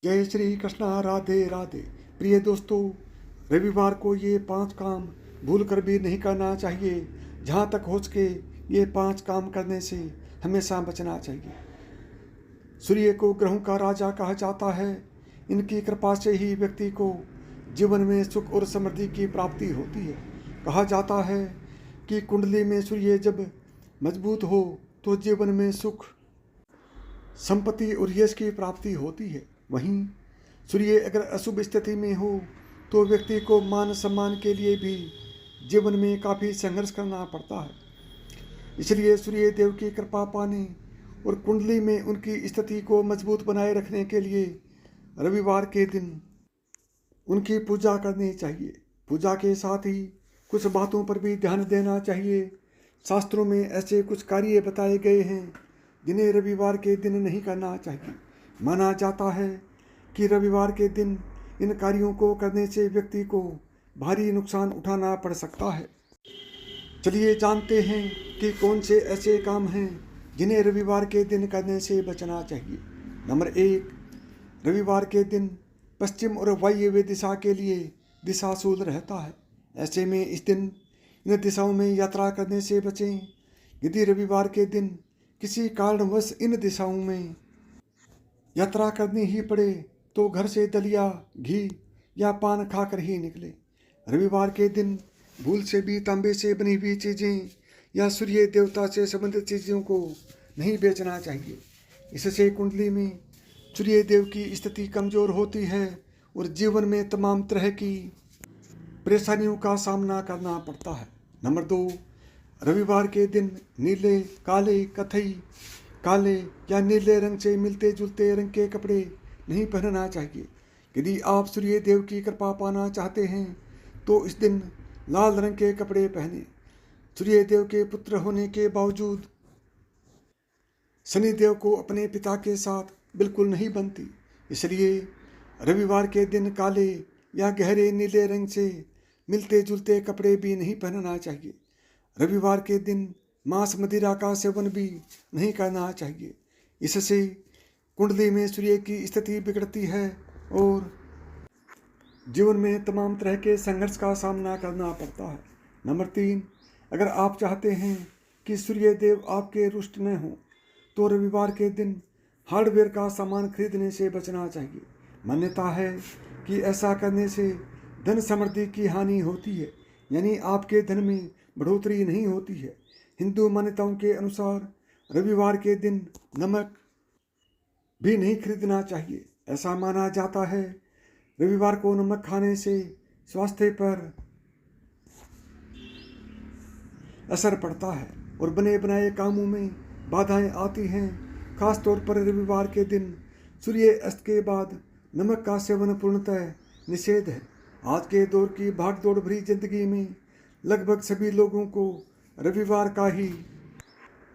जय श्री कृष्णा, राधे राधे। प्रिय दोस्तों, रविवार को ये 5 काम भूल कर भी नहीं करना चाहिए। जहाँ तक हो सके ये 5 काम करने से हमेशा बचना चाहिए। सूर्य को ग्रहों का राजा कहा जाता है। इनकी कृपा से ही व्यक्ति को जीवन में सुख और समृद्धि की प्राप्ति होती है। कहा जाता है कि कुंडली में सूर्य जब मजबूत हो तो जीवन में सुख, संपत्ति और यश की प्राप्ति होती है। वहीं सूर्य अगर अशुभ स्थिति में हो तो व्यक्ति को मान सम्मान के लिए भी जीवन में काफ़ी संघर्ष करना पड़ता है। इसलिए सूर्य देव की कृपा पाने और कुंडली में उनकी स्थिति को मजबूत बनाए रखने के लिए रविवार के दिन उनकी पूजा करनी चाहिए। पूजा के साथ ही कुछ बातों पर भी ध्यान देना चाहिए। शास्त्रों में ऐसे कुछ कार्य बताए गए हैं जिन्हें रविवार के दिन नहीं करना चाहिए। माना जाता है कि रविवार के दिन इन कार्यों को करने से व्यक्ति को भारी नुकसान उठाना पड़ सकता है। चलिए जानते हैं कि कौन से ऐसे काम हैं जिन्हें रविवार के दिन करने से बचना चाहिए। नंबर 1, रविवार के दिन पश्चिम और वायव्य दिशा के लिए दिशाशूल रहता है। ऐसे में इस दिन इन दिशाओं में यात्रा करने से बचें। यदि रविवार के दिन किसी कारणवश इन दिशाओं में यात्रा करनी ही पड़े तो घर से दलिया, घी या पान खाकर ही निकले। रविवार के दिन भूल से भी तांबे से बनी हुई चीज़ें या सूर्य देवता से संबंधित चीज़ों को नहीं बेचना चाहिए। इससे कुंडली में सूर्य देव की स्थिति कमज़ोर होती है और जीवन में तमाम तरह की परेशानियों का सामना करना पड़ता है। नंबर 2, रविवार के दिन नीले, काले, कथई, काले या नीले रंग से मिलते जुलते रंग के कपड़े नहीं पहनना चाहिए। यदि आप सूर्य देव की कृपा पाना चाहते हैं तो इस दिन लाल रंग के कपड़े पहने। सूर्य देव के पुत्र होने के बावजूद शनिदेव को अपने पिता के साथ बिल्कुल नहीं बनती। इसलिए रविवार के दिन काले या गहरे नीले रंग से मिलते जुलते कपड़े भी नहीं पहनना चाहिए। रविवार के दिन मांस मदिरा का सेवन भी नहीं करना चाहिए। इससे कुंडली में सूर्य की स्थिति बिगड़ती है और जीवन में तमाम तरह के संघर्ष का सामना करना पड़ता है। नंबर 3, अगर आप चाहते हैं कि सूर्य देव आपके रुष्ट न हो तो रविवार के दिन हार्डवेयर का सामान खरीदने से बचना चाहिए। मान्यता है कि ऐसा करने से धन समृद्धि की हानि होती है, यानी आपके धन में बढ़ोतरी नहीं होती है। हिंदू मान्यताओं के अनुसार रविवार के दिन नमक भी नहीं खरीदना चाहिए। ऐसा माना जाता है रविवार को नमक खाने से स्वास्थ्य पर असर पड़ता है और बने बनाए कामों में बाधाएं आती हैं। खास तौर पर रविवार के दिन सूर्य अस्त के बाद नमक का सेवन पूर्णतः निषेध है। आज के दौर की भागदौड़ भरी जिंदगी में लगभग सभी लोगों को रविवार का ही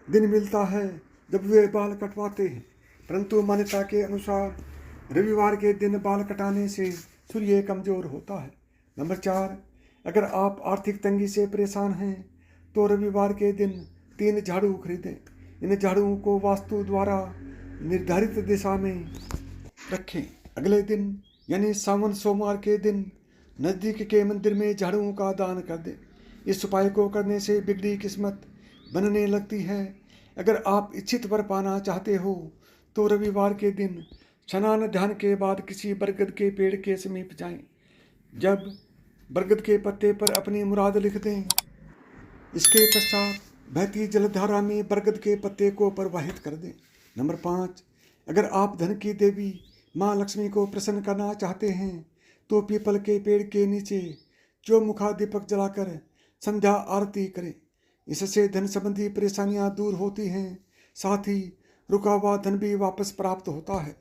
दिन मिलता है जब वे बाल कटवाते हैं, परंतु मान्यता के अनुसार रविवार के दिन बाल कटाने से सूर्य कमज़ोर होता है। नंबर 4, अगर आप आर्थिक तंगी से परेशान हैं तो रविवार के दिन 3 झाड़ू खरीदें। इन झाड़ुओं को वास्तु द्वारा निर्धारित दिशा में रखें। अगले दिन यानी सावन सोमवार के दिन नज़दीक के मंदिर में झाड़ुओं का दान कर दें। इस उपाय को करने से बिगड़ी किस्मत बनने लगती है। अगर आप इच्छित वर पाना चाहते हो तो रविवार के दिन स्नान ध्यान के बाद किसी बरगद के पेड़ के समीप जाएं। जब बरगद के पत्ते पर अपनी मुराद लिख दें, इसके पश्चात बहती जलधारा में बरगद के पत्ते को प्रवाहित कर दें। नंबर 5, अगर आप धन की देवी माँ लक्ष्मी को प्रसन्न करना चाहते हैं तो पीपल के पेड़ के नीचे चौमुखा दीपक जलाकर संध्या आरती करें। इससे धन संबंधी परेशानियां दूर होती हैं, साथ ही रुका हुआ धन भी वापस प्राप्त होता है।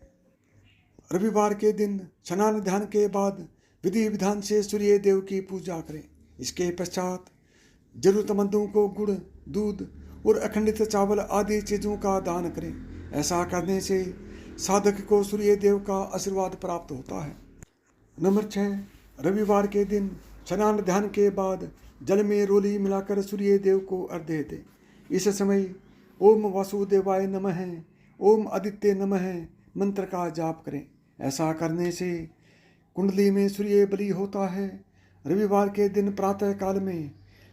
रविवार के दिन स्नान ध्यान के बाद विधि विधान से सूर्य देव की पूजा करें। इसके पश्चात जरूरतमंदों को गुड़, दूध और अखंडित चावल आदि चीज़ों का दान करें। ऐसा करने से साधक को सूर्य देव का आशीर्वाद प्राप्त होता है। नंबर 6, रविवार के दिन स्नान ध्यान के बाद जल में रोली मिलाकर सूर्य देव को अर्घ्य दें। इस समय ओम वासुदेवाय नमः, ओम आदित्य नमः मंत्र का जाप करें। ऐसा करने से कुंडली में सूर्य बलि होता है। रविवार के दिन प्रातः काल में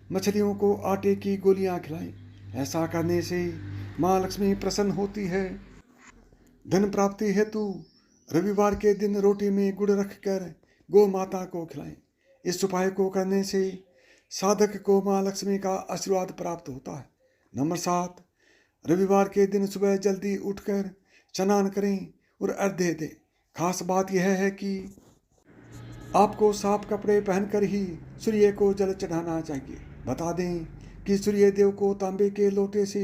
मछलियों को आटे की गोलियां खिलाएं। ऐसा करने से माँ लक्ष्मी प्रसन्न होती है। धन प्राप्ति हेतु रविवार के दिन रोटी में गुड़ रखकर गौ माता को खिलाएं। इस उपाय को करने से साधक को माँ लक्ष्मी का आशीर्वाद प्राप्त होता है। नंबर 7, रविवार के दिन सुबह जल्दी उठकर स्नान करें और अर्घ्य दें। खास बात यह है कि आपको साफ कपड़े पहनकर ही सूर्य को जल चढ़ाना चाहिए। बता दें कि सूर्य देव को तांबे के लोटे से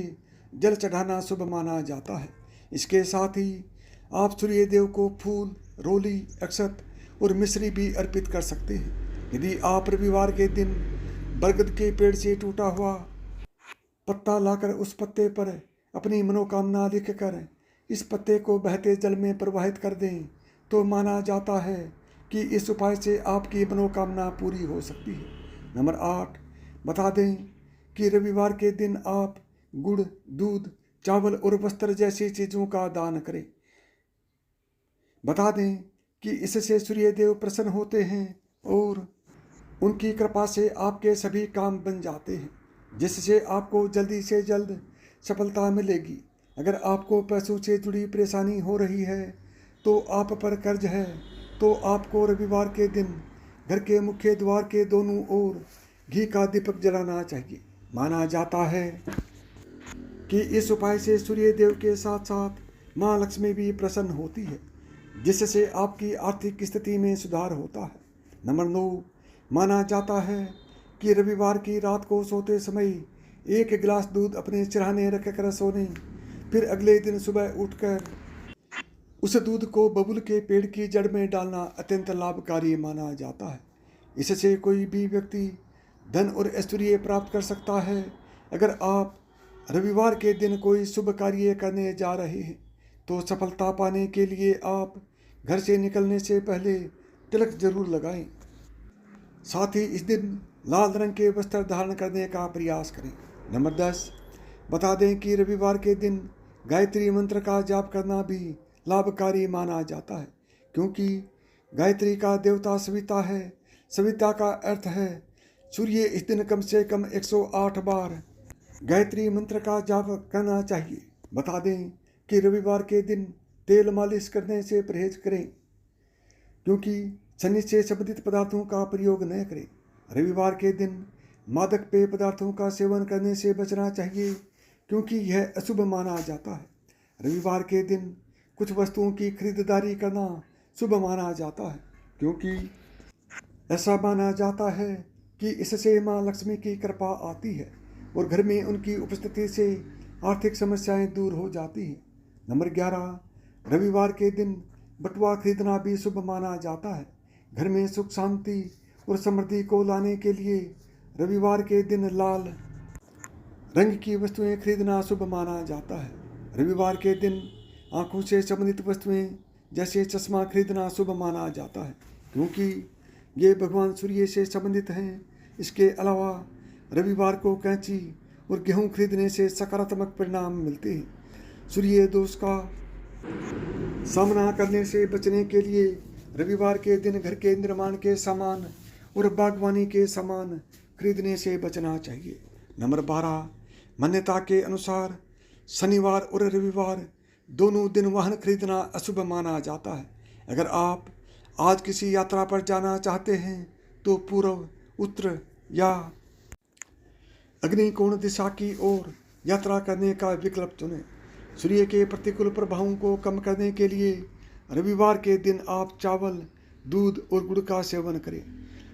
जल चढ़ाना शुभ माना जाता है। इसके साथ ही आप सूर्य देव को फूल, रोली, अक्षत और मिश्री भी अर्पित कर सकते हैं। यदि आप रविवार के दिन बरगद के पेड़ से टूटा हुआ पत्ता लाकर उस पत्ते पर अपनी मनोकामना लिखकर इस पत्ते को बहते जल में प्रवाहित कर दें तो माना जाता है कि इस उपाय से आपकी मनोकामना पूरी हो सकती है। नंबर 8, बता दें कि रविवार के दिन आप गुड़, दूध, चावल और वस्त्र जैसी चीज़ों का दान करें। बता दें कि इससे सूर्य देव प्रसन्न होते हैं और उनकी कृपा से आपके सभी काम बन जाते हैं, जिससे आपको जल्दी से जल्द सफलता मिलेगी। अगर आपको पैसों से जुड़ी परेशानी हो रही है, तो आप पर कर्ज है, तो आपको रविवार के दिन घर के मुख्य द्वार के दोनों ओर घी का दीपक जलाना चाहिए। माना जाता है कि इस उपाय से सूर्य देव के साथ साथ माँ लक्ष्मी भी प्रसन्न होती है, जिससे आपकी आर्थिक स्थिति में सुधार होता है। नंबर 9, माना जाता है कि रविवार की रात को सोते समय 1 गिलास दूध अपने सिरहाने रखकर सोने, फिर अगले दिन सुबह उठकर उस दूध को बबूल के पेड़ की जड़ में डालना अत्यंत लाभकारी माना जाता है। इससे कोई भी व्यक्ति धन और ऐश्वर्य प्राप्त कर सकता है। अगर आप रविवार के दिन कोई शुभ कार्य करने जा रहे हैं, तो सफलता पाने के लिए आप घर से निकलने से पहले तिलक जरूर लगाएं। साथ ही इस दिन लाल रंग के वस्त्र धारण करने का प्रयास करें। नंबर 10, बता दें कि रविवार के दिन गायत्री मंत्र का जाप करना भी लाभकारी माना जाता है, क्योंकि गायत्री का देवता सविता है। सविता का अर्थ है सूर्य। इस दिन कम से कम 108 बार गायत्री मंत्र का जाप करना चाहिए। बता दें कि रविवार के दिन तेल मालिश करने से परहेज करें, क्योंकि शनि से संबंधित पदार्थों का प्रयोग न करें। रविवार के दिन मादक पेय पदार्थों का सेवन करने से बचना चाहिए, क्योंकि यह अशुभ माना जाता है। रविवार के दिन कुछ वस्तुओं की खरीदारी करना शुभ माना जाता है, क्योंकि ऐसा माना जाता है कि इससे माँ लक्ष्मी की कृपा आती है और घर में उनकी उपस्थिति से आर्थिक समस्याएं दूर हो जाती हैं। नंबर 11, रविवार के दिन बटुआ खरीदना भी शुभ माना जाता है। घर में सुख शांति और समृद्धि को लाने के लिए रविवार के दिन लाल रंग की वस्तुएं खरीदना शुभ माना जाता है। रविवार के दिन आंखों से संबंधित वस्तुएं जैसे चश्मा खरीदना शुभ माना जाता है, क्योंकि ये भगवान सूर्य से संबंधित हैं। इसके अलावा रविवार को कैंची और गेहूं खरीदने से सकारात्मक परिणाम मिलते हैं। सूर्य दोष का सामना करने से बचने के लिए रविवार के दिन घर के निर्माण के सामान और बागवानी के सामान खरीदने से बचना चाहिए। नंबर 12, मान्यता के अनुसार शनिवार और रविवार दोनों दिन वाहन खरीदना अशुभ माना जाता है। अगर आप आज किसी यात्रा पर जाना चाहते हैं, तो पूर्व, उत्तर या अग्निकोण दिशा की ओर यात्रा करने का विकल्प चुनें। सूर्य के प्रतिकूल प्रभावों को कम करने के लिए रविवार के दिन आप चावल, दूध और गुड़ का सेवन करें।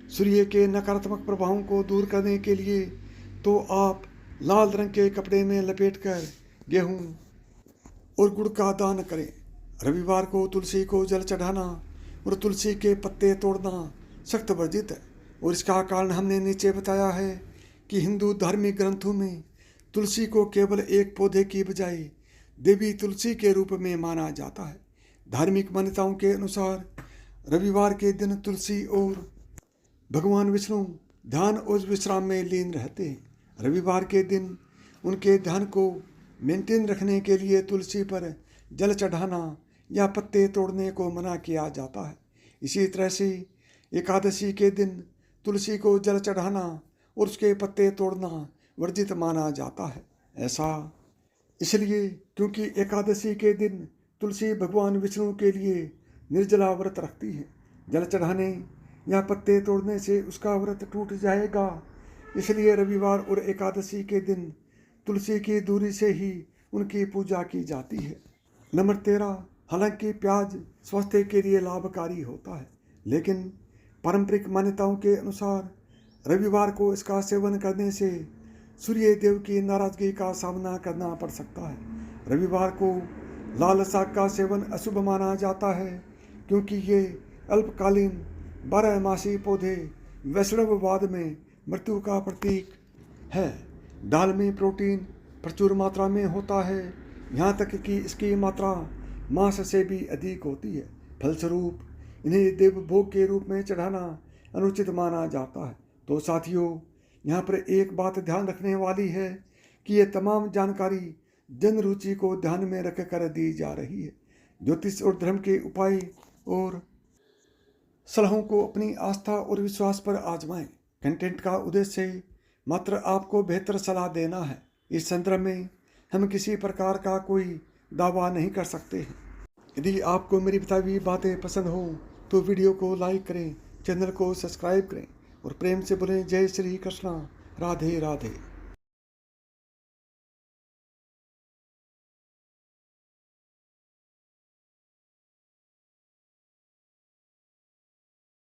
सूर्य के नकारात्मक प्रभावों को दूर करने के लिए तो आप लाल रंग के कपड़े में लपेटकर गेहूं और गुड़ का दान करें। रविवार को तुलसी को जल चढ़ाना और तुलसी के पत्ते तोड़ना सख्त वर्जित है, और इसका कारण हमने नीचे बताया है कि हिंदू धार्मिक ग्रंथों में तुलसी को केवल एक पौधे की बजाय देवी तुलसी के रूप में माना जाता है। धार्मिक मान्यताओं के अनुसार रविवार के दिन तुलसी और भगवान विष्णु ध्यान और विश्राम में लीन रहते हैं। रविवार के दिन उनके ध्यान को मेंटेन रखने के लिए तुलसी पर जल चढ़ाना या पत्ते तोड़ने को मना किया जाता है। इसी तरह से एकादशी के दिन तुलसी को जल चढ़ाना और उसके पत्ते तोड़ना वर्जित माना जाता है। ऐसा इसलिए क्योंकि एकादशी के दिन तुलसी भगवान विष्णु के लिए निर्जला व्रत रखती है। जल चढ़ाने या पत्ते तोड़ने से उसका व्रत टूट जाएगा। इसलिए रविवार और एकादशी के दिन तुलसी की दूरी से ही उनकी पूजा की जाती है। नंबर 13, हालांकि प्याज स्वास्थ्य के लिए लाभकारी होता है, लेकिन पारंपरिक मान्यताओं के अनुसार रविवार को इसका सेवन करने से सूर्य देव की नाराजगी का सामना करना पड़ सकता है। रविवार को लाल साग का सेवन अशुभ माना जाता है, क्योंकि ये अल्पकालीन 12 मासी पौधे वैष्णववाद में मृत्यु का प्रतीक है। दाल में प्रोटीन प्रचुर मात्रा में होता है, यहाँ तक कि इसकी मात्रा मांस से भी अधिक होती है। फलस्वरूप इन्हें देव भोग के रूप में चढ़ाना अनुचित माना जाता है। तो साथियों, यहाँ पर एक बात ध्यान रखने वाली है कि ये तमाम जानकारी जन रुचि को ध्यान में रख कर दी जा रही है। ज्योतिष और धर्म के उपाय और सलाहों को अपनी आस्था और विश्वास पर आजमाएं। कंटेंट का उद्देश्य मात्र आपको बेहतर सलाह देना है। इस संदर्भ में हम किसी प्रकार का कोई दावा नहीं कर सकते हैं। यदि आपको मेरी बताई हुई बातें पसंद हो तो वीडियो को लाइक करें, चैनल को सब्सक्राइब करें और प्रेम से बोलें जय श्री कृष्णा, राधे राधे।